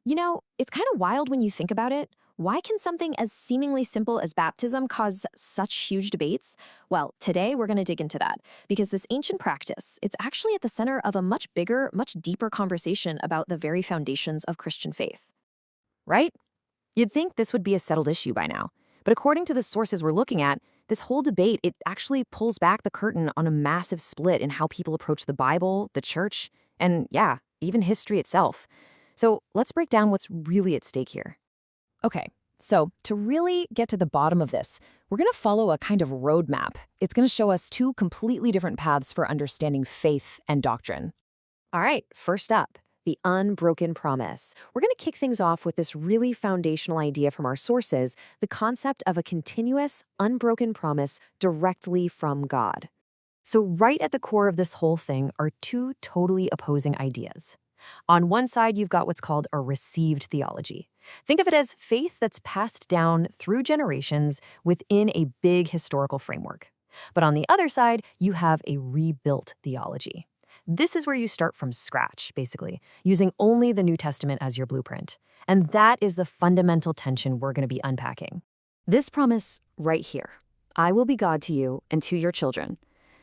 It's kind of wild when you think about it. Why can something as seemingly simple as baptism cause such huge debates? Well, today we're going to dig into that because this ancient practice, it's actually at the center of a much bigger, much deeper conversation about the very foundations of Christian faith. Right? You'd think this would be a settled issue by now. But according to the sources we're looking at, this whole debate, it actually pulls back the curtain on a massive split in how people approach the Bible, the church, and yeah, even history itself. So let's break down what's really at stake here. Okay, so to really get to the bottom of this, we're going to follow a kind of roadmap. It's going to show us two completely different paths for understanding faith and doctrine. All right, first up, the unbroken promise. We're going to kick things off with this really foundational idea from our sources, the concept of a continuous, unbroken promise directly from God. So right at the core of this whole thing are two totally opposing ideas. On one side, you've got what's called a received theology. Think of it as faith that's passed down through generations within a big historical framework. But on the other side, you have a rebuilt theology. This is where you start from scratch, basically, using only the New Testament as your blueprint. And that is the fundamental tension we're going to be unpacking. This promise right here, I will be God to you and to your children.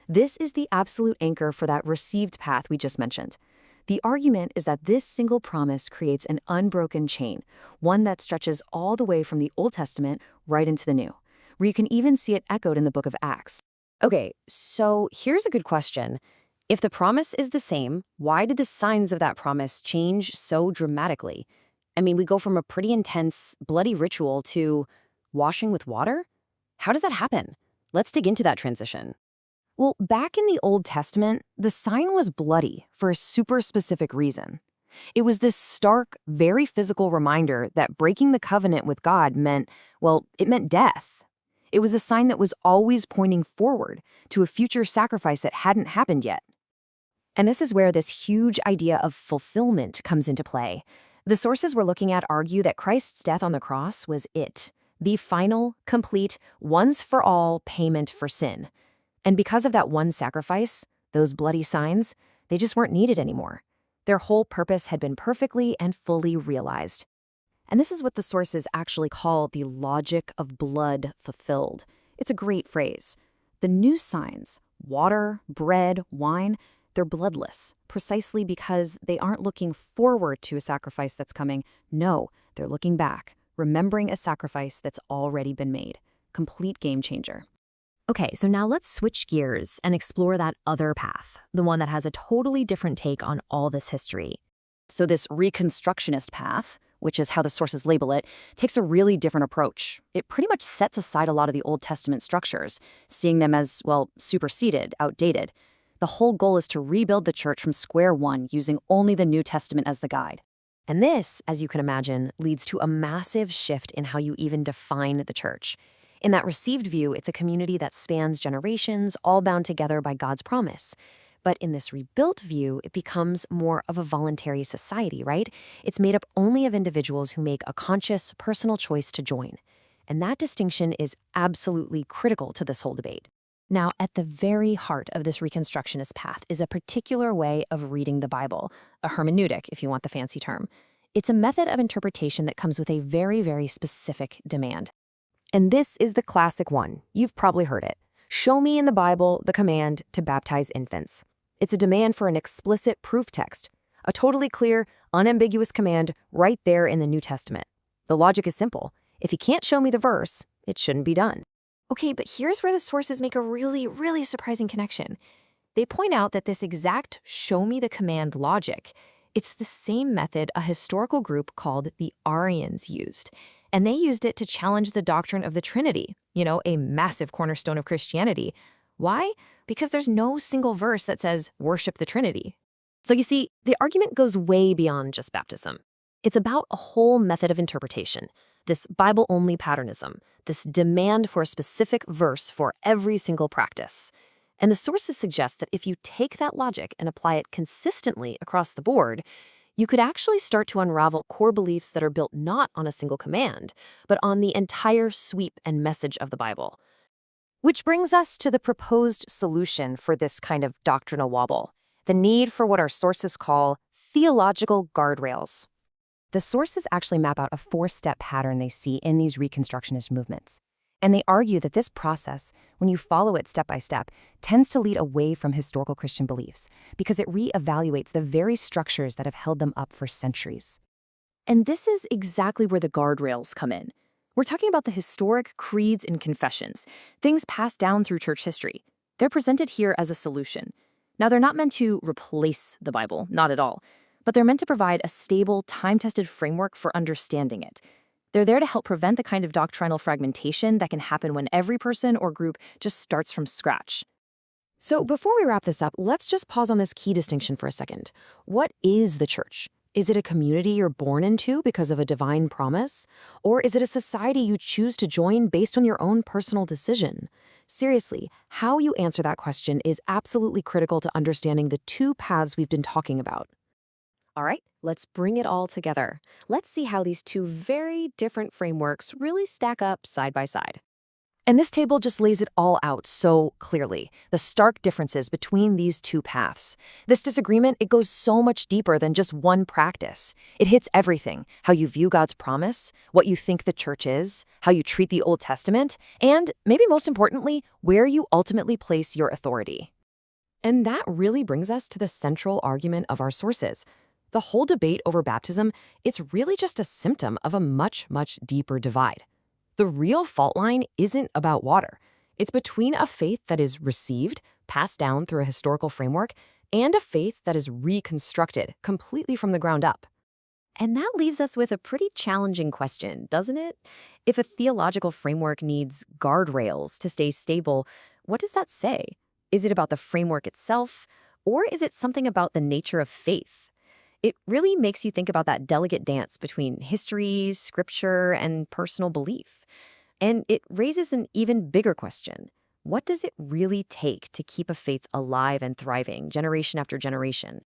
This is the absolute anchor for that received path we just mentioned. The argument is that this single promise creates an unbroken chain, one that stretches all the way from the Old Testament right into the New, where you can even see it echoed in the book of Acts. Okay, so here's a good question. If the promise is the same, why did the signs of that promise change so dramatically? I mean, we go from a pretty intense, bloody ritual to washing with water? How does that happen? Let's dig into that transition. Well, back in the Old Testament, the sign was bloody for a super specific reason. It was this stark, very physical reminder that breaking the covenant with God meant, well, it meant death. It was a sign that was always pointing forward to a future sacrifice that hadn't happened yet. And this is where this huge idea of fulfillment comes into play. The sources we're looking at argue that Christ's death on the cross was it, the final, complete, once-for-all payment for sin. And because of that one sacrifice, those bloody signs, they just weren't needed anymore. Their whole purpose had been perfectly and fully realized. And this is what the sources actually call the logic of blood fulfilled. It's a great phrase. The new signs, water, bread, wine, they're bloodless, precisely because they aren't looking forward to a sacrifice that's coming. No, they're looking back, remembering a sacrifice that's already been made. Complete game changer. Okay, so now let's switch gears and explore that other path, the one that has a totally different take on all this history. So this reconstructionist path, which is how the sources label it, takes a really different approach. It pretty much sets aside a lot of the Old Testament structures, seeing them as, well, superseded, outdated. The whole goal is to rebuild the church from square one using only the New Testament as the guide. And this, as you can imagine, leads to a massive shift in how you even define the church. In that received view, it's a community that spans generations, all bound together by God's promise. But in this rebuilt view, it becomes more of a voluntary society, right? It's made up only of individuals who make a conscious, personal choice to join. And that distinction is absolutely critical to this whole debate. Now, at the very heart of this Reconstructionist path is a particular way of reading the Bible, a hermeneutic, if you want the fancy term. It's a method of interpretation that comes with a very, very specific demand. And this is the classic one. You've probably heard it. Show me in the Bible the command to baptize infants. It's a demand for an explicit proof text, a totally clear, unambiguous command right there in the New Testament. The logic is simple. If you can't show me the verse, it shouldn't be done. Okay, but here's where the sources make a really, really surprising connection. They point out that this exact show me the command logic, it's the same method a historical group called the Arians used. And they used it to challenge the doctrine of the Trinity, a massive cornerstone of Christianity. Why? Because there's no single verse that says, worship the Trinity. So you see, the argument goes way beyond just baptism. It's about a whole method of interpretation, this Bible-only patternism, this demand for a specific verse for every single practice. And the sources suggest that if you take that logic and apply it consistently across the board, you could actually start to unravel core beliefs that are built not on a single command, but on the entire sweep and message of the Bible. Which brings us to the proposed solution for this kind of doctrinal wobble, the need for what our sources call theological guardrails. The sources actually map out a four-step pattern they see in these Reconstructionist movements. And they argue that this process, when you follow it step by step, tends to lead away from historical Christian beliefs because it re-evaluates the very structures that have held them up for centuries. And this is exactly where the guardrails come in. We're talking about the historic creeds and confessions, things passed down through church history. They're presented here as a solution. Now, they're not meant to replace the Bible, not at all, but they're meant to provide a stable, time-tested framework for understanding it. They're there to help prevent the kind of doctrinal fragmentation that can happen when every person or group just starts from scratch. So before we wrap this up, let's just pause on this key distinction for a second. What is the church? Is it a community you're born into because of a divine promise? Or is it a society you choose to join based on your own personal decision? Seriously, how you answer that question is absolutely critical to understanding the two paths we've been talking about. All right, let's bring it all together. Let's see how these two very different frameworks really stack up side by side. And this table just lays it all out so clearly, the stark differences between these two paths. This disagreement, it goes so much deeper than just one practice. It hits everything: how you view God's promise, what you think the church is, how you treat the Old Testament, and, maybe most importantly, where you ultimately place your authority. And that really brings us to the central argument of our sources. The whole debate over baptism, it's really just a symptom of a much, much deeper divide. The real fault line isn't about water. It's between a faith that is received, passed down through a historical framework, and a faith that is reconstructed completely from the ground up. And that leaves us with a pretty challenging question, doesn't it? If a theological framework needs guardrails to stay stable, what does that say? Is it about the framework itself, or is it something about the nature of faith? It really makes you think about that delicate dance between history, scripture, and personal belief. And it raises an even bigger question. What does it really take to keep a faith alive and thriving generation after generation?